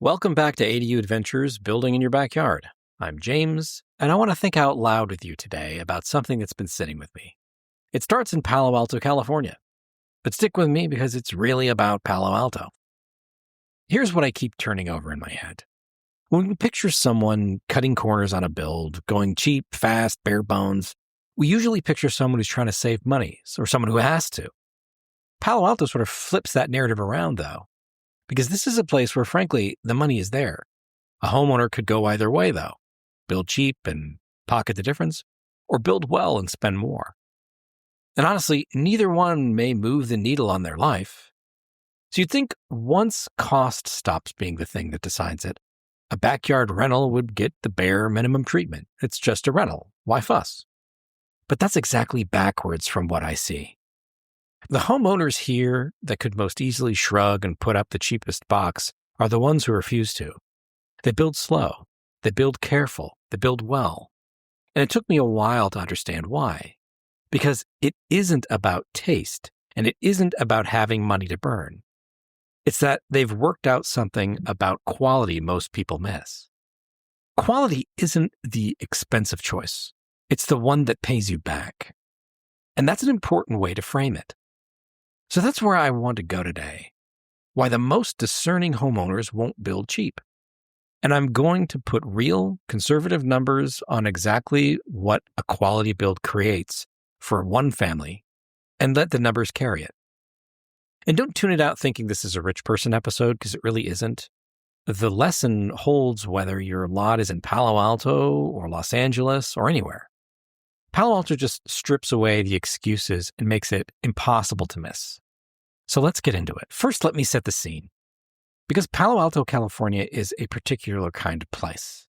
Welcome back to ADU Adventures Building in Your Backyard. I'm James, and I want to think out loud with you today about something that's been sitting with me. It starts in Palo Alto, California, but stick with me because it's really about Palo Alto. Here's what I keep turning over in my head. When we picture someone cutting corners on a build, going cheap, fast, bare bones, we usually picture someone who's trying to save money or someone who has to. Palo Alto sort of flips that narrative around, though, because this is a place where, frankly, the money is there. A homeowner could go either way, though. Build cheap and pocket the difference, or build well and spend more. And honestly, neither one may move the needle on their life. So you'd think once cost stops being the thing that decides it, a backyard rental would get the bare minimum treatment. It's just a rental. Why fuss? But that's exactly backwards from what I see. The homeowners here that could most easily shrug and put up the cheapest box are the ones who refuse to. They build slow, they build careful, they build well. And it took me a while to understand why. Because it isn't about taste, and it isn't about having money to burn. It's that they've worked out something about quality most people miss. Quality isn't the expensive choice. It's the one that pays you back. And that's an important way to frame it. So that's where I want to go today. Why the most discerning homeowners won't build cheap. And I'm going to put real, conservative numbers on exactly what a quality build creates for one family and let the numbers carry it. And don't tune it out thinking this is a rich person episode, because it really isn't. The lesson holds whether your lot is in Palo Alto or Los Angeles or anywhere. Palo Alto just strips away the excuses and makes it impossible to miss. So let's get into it. First, let me set the scene. Because Palo Alto, California is a particular kind of place.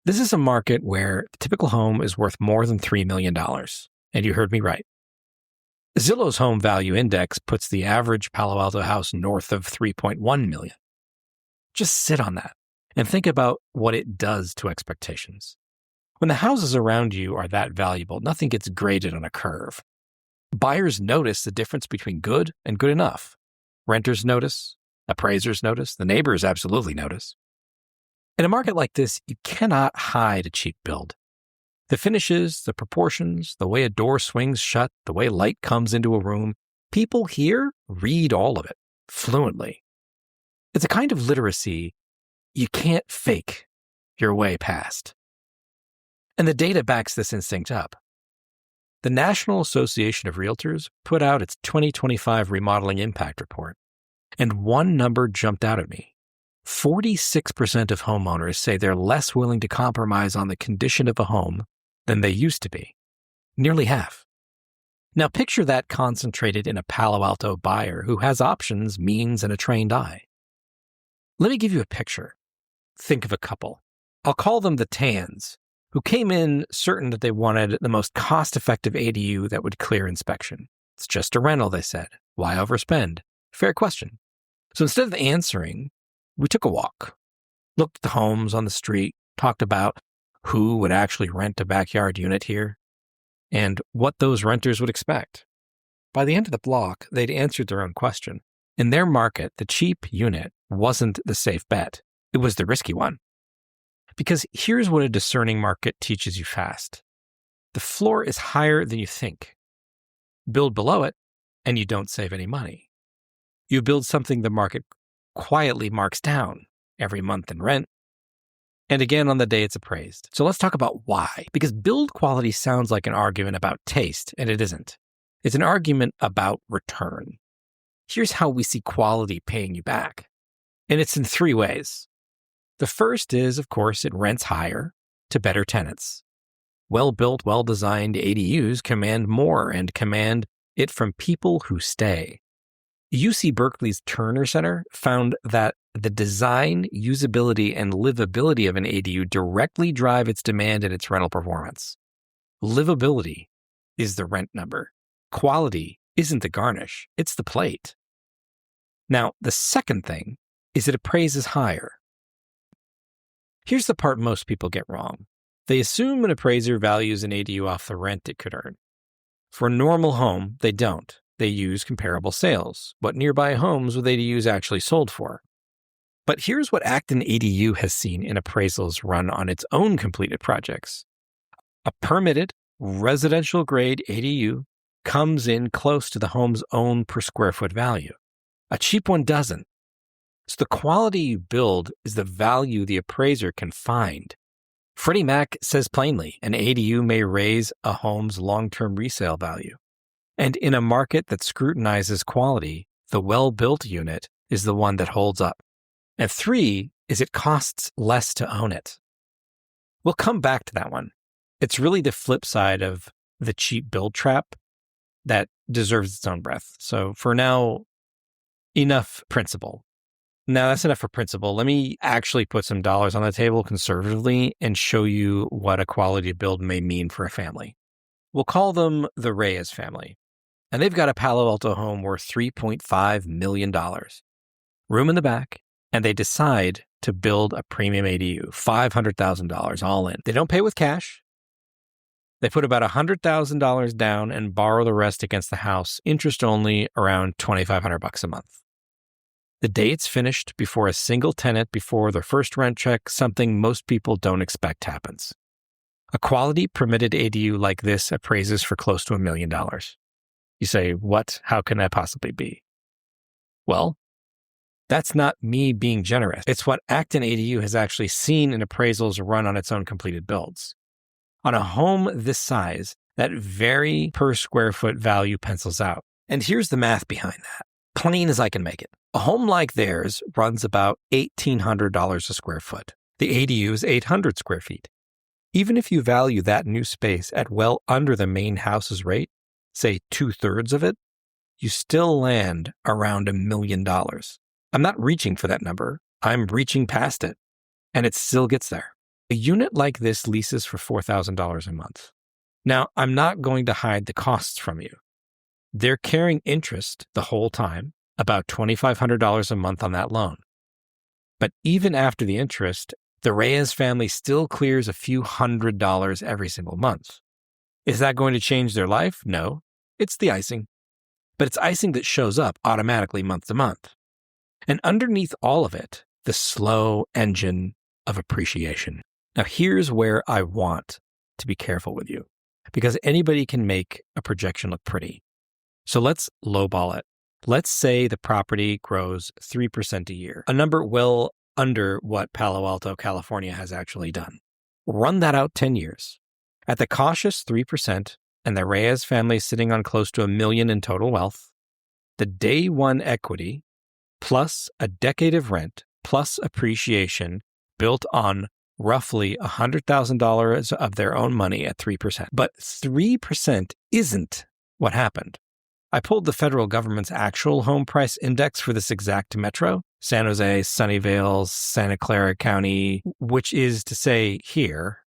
This is a market where the typical home is worth more than $3 million. And you heard me right. Zillow's Home Value Index puts the average Palo Alto house north of 3.1 million. Just sit on that and think about what it does to expectations. When the houses around you are that valuable, nothing gets graded on a curve. Buyers notice the difference between good and good enough. Renters notice, appraisers notice, the neighbors absolutely notice. In a market like this, you cannot hide a cheap build. The finishes, the proportions, the way a door swings shut, the way light comes into a room, people here read all of it fluently. It's a kind of literacy you can't fake your way past. And the data backs this instinct up. The National Association of Realtors put out its 2025 Remodeling Impact Report, and one number jumped out at me. 46% of homeowners say they're less willing to compromise on the condition of a home than they used to be. Nearly half. Now picture that concentrated in a Palo Alto buyer who has options, means, and a trained eye. Let me give you a picture. Think of a couple. I'll call them the Tans, who came in certain that they wanted the most cost-effective ADU that would clear inspection. It's just a rental, they said. Why overspend? Fair question. So instead of answering, we took a walk, looked at the homes on the street, talked about who would actually rent a backyard unit here, and what those renters would expect. By the end of the block, they'd answered their own question. In their market, the cheap unit wasn't the safe bet. It was the risky one. Because here's what a discerning market teaches you fast. The floor is higher than you think. Build below it, and you don't save any money. You build something the market quietly marks down every month in rent, and again on the day it's appraised. So let's talk about why. Because build quality sounds like an argument about taste, and it isn't. It's an argument about return. Here's how we see quality paying you back. And it's in three ways. The first is, of course, it rents higher to better tenants. Well-built, well-designed ADUs command more and command it from people who stay. UC Berkeley's Turner Center found that the design, usability, and livability of an ADU directly drive its demand and its rental performance. Livability is the rent number. Quality isn't the garnish, it's the plate. Now, the second thing is it appraises higher. Here's the part most people get wrong. They assume an appraiser values an ADU off the rent it could earn. For a normal home, they don't. They use comparable sales. What nearby homes would ADUs actually sold for? But here's what Acton ADU has seen in appraisals run on its own completed projects. A permitted residential grade ADU comes in close to the home's own per square foot value. A cheap one doesn't. So the quality you build is the value the appraiser can find. Freddie Mac says plainly, an ADU may raise a home's long-term resale value. And in a market that scrutinizes quality, the well-built unit is the one that holds up. And 3 is it costs less to own it. We'll come back to that one. It's really the flip side of the cheap build trap that deserves its own breath. So for now, enough principle. Now that's enough for principle. Let me actually put some dollars on the table conservatively and show you what a quality build may mean for a family. We'll call them the Reyes family. And they've got a Palo Alto home worth $3.5 million. Room in the back, and they decide to build a premium ADU, $500,000 all in. They don't pay with cash. They put about $100,000 down and borrow the rest against the house, interest only, around $2,500 a month. The day it's finished, before a single tenant, before their first rent check, something most people don't expect happens. A quality permitted ADU like this appraises for close to $1 million. You say, what? How can that possibly be? Well, that's not me being generous. It's what Acton ADU has actually seen in appraisals run on its own completed builds. On a home this size, that very per square foot value pencils out. And here's the math behind that, plain as I can make it. A home like theirs runs about $1,800 a square foot. The ADU is 800 square feet. Even if you value that new space at well under the main house's rate, say 2/3 of it, you still land around $1 million. I'm not reaching for that number. I'm reaching past it, and it still gets there. A unit like this leases for $4,000 a month. Now, I'm not going to hide the costs from you. They're carrying interest the whole time, about $2,500 a month on that loan. But even after the interest, the Reyes family still clears a few $100s every single month. Is that going to change their life? No, it's the icing. But it's icing that shows up automatically month to month. And underneath all of it, the slow engine of appreciation. Now, here's where I want to be careful with you, because anybody can make a projection look pretty. So let's lowball it. Let's say the property grows 3% a year, a number well under what Palo Alto, California has actually done. Run that out 10 years. At the cautious 3%, and the Reyes family sitting on close to $1 million in total wealth, the day one equity plus a decade of rent plus appreciation built on roughly $100,000 of their own money at 3%. But 3% isn't what happened. I pulled the federal government's actual home price index for this exact metro, San Jose, Sunnyvale, Santa Clara County, which is to say here.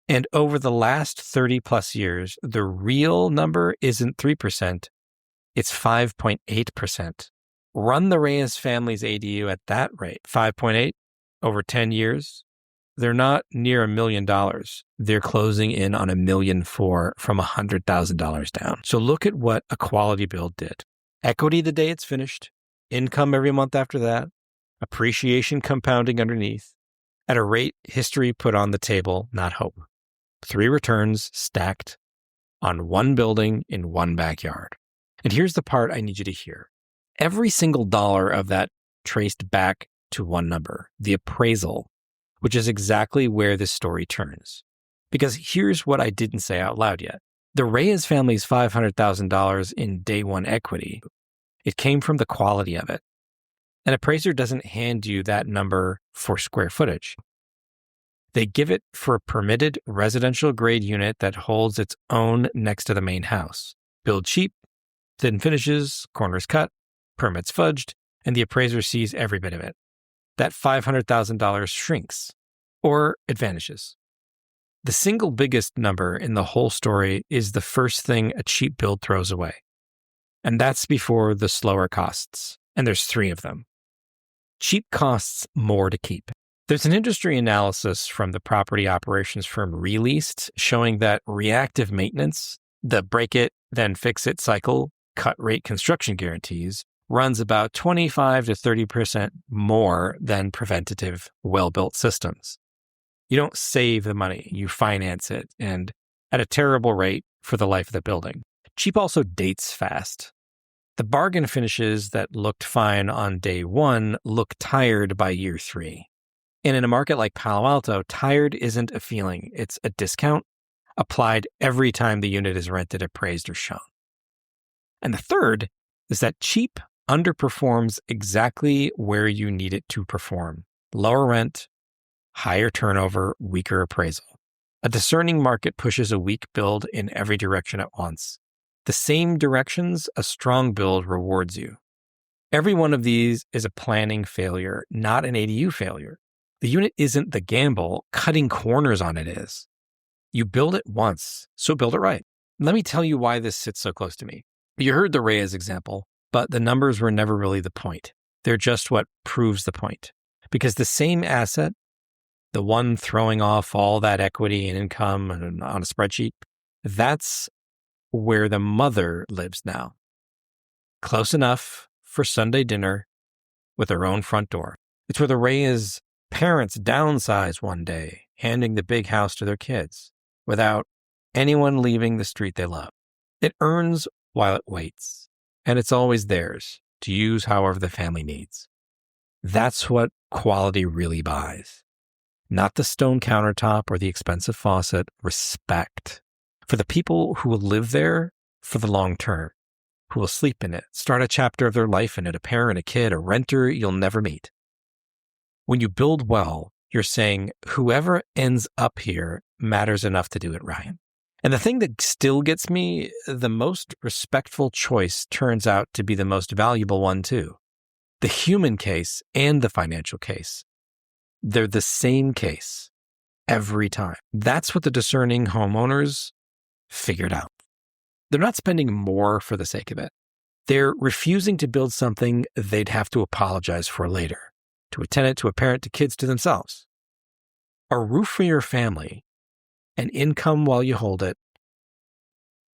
And over the last 30 plus years, the real number isn't 3%, it's 5.8%. Run the Reyes family's ADU at that rate, 5.8 over 10 years. They're not near $1 million. They're closing in on $1.4 million from $100,000 down. So look at what a quality build did. Equity the day it's finished, income every month after that, appreciation compounding underneath, at a rate history put on the table, not hope. 3 returns stacked on one building in one backyard. And here's the part I need you to hear. Every single dollar of that traced back to one number, the appraisal, which is exactly where this story turns. Because here's what I didn't say out loud yet. The Reyes family's $500,000 in day one equity, it came from the quality of it. An appraiser doesn't hand you that number for square footage. They give it for a permitted residential grade unit that holds its own next to the main house. Build cheap, thin finishes, corners cut, permits fudged, and the appraiser sees every bit of it. That $500,000 shrinks, or it vanishes. The single biggest number in the whole story is the first thing a cheap build throws away. And that's before the slower costs. And there's 3 of them. Cheap costs more to keep. There's an industry analysis from the property operations firm Released showing that reactive maintenance, the break it, then fix it cycle, cut rate construction guarantees, runs about 25 to 30% more than preventative, well-built systems. You don't save the money, you finance it, and at a terrible rate for the life of the building. Cheap also dates fast. The bargain finishes that looked fine on day one look tired by year 3. And in a market like Palo Alto, tired isn't a feeling, it's a discount applied every time the unit is rented, appraised, or shown. And the third is that cheap underperforms exactly where you need it to perform. Lower rent, higher turnover, weaker appraisal. A discerning market pushes a weak build in every direction at once. The same directions a strong build rewards you. Every one of these is a planning failure, not an ADU failure. The unit isn't the gamble, cutting corners on it is. You build it once, so build it right. Let me tell you why this sits so close to me. You heard the Reyes example, but the numbers were never really the point. They're just what proves the point. Because the same asset, the one throwing off all that equity and income on a spreadsheet, that's where the mother lives now. Close enough for Sunday dinner with her own front door. It's where the Reyes parents downsize one day, handing the big house to their kids without anyone leaving the street they love. It earns while it waits, and it's always theirs to use however the family needs. That's what quality really buys. Not the stone countertop or the expensive faucet, respect for the people who will live there for the long term, who will sleep in it, start a chapter of their life in it, a parent, a kid, a renter you'll never meet. When you build well, you're saying whoever ends up here matters enough to do it right. And the thing that still gets me, the most respectful choice turns out to be the most valuable one too. The human case and the financial case. They're the same case every time. That's what the discerning homeowners figured out. They're not spending more for the sake of it. They're refusing to build something they'd have to apologize for later, to a tenant, to a parent, to kids, to themselves. A roof for your family, an income while you hold it,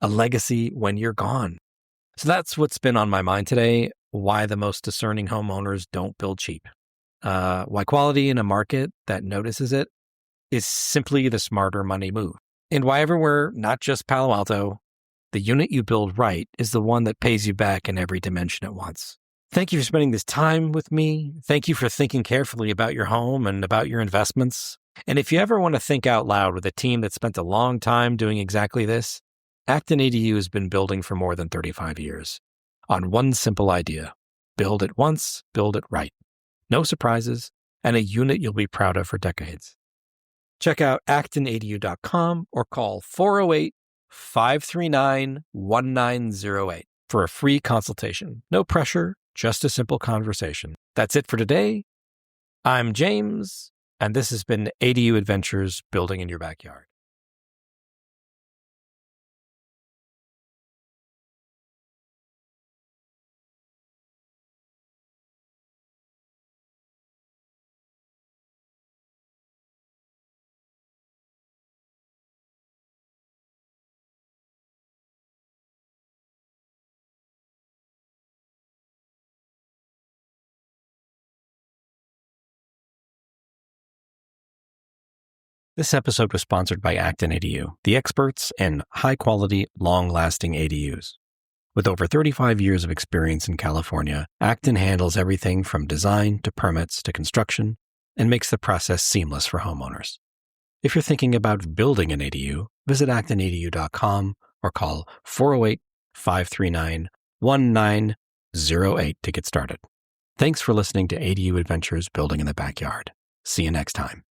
a legacy when you're gone. So that's what's been on my mind today, why the most discerning homeowners don't build cheap. Why quality in a market that notices it is simply the smarter money move. And why everywhere, not just Palo Alto, the unit you build right is the one that pays you back in every dimension at once. Thank you for spending this time with me. Thank you for thinking carefully about your home and about your investments. And if you ever want to think out loud with a team that spent a long time doing exactly this, Acton ADU has been building for more than 35 years on one simple idea: build it once, build it right. No surprises, and a unit you'll be proud of for decades. Check out actonadu.com or call 408-539-1908 for a free consultation. No pressure, just a simple conversation. That's it for today. I'm James, and this has been ADU Adventures Building in Your Backyard. This episode was sponsored by Acton ADU, the experts in high-quality, long-lasting ADUs. With over 35 years of experience in California, Acton handles everything from design to permits to construction and makes the process seamless for homeowners. If you're thinking about building an ADU, visit actonadu.com or call 408-539-1908 to get started. Thanks for listening to ADU Adventures Building in the Backyard. See you next time.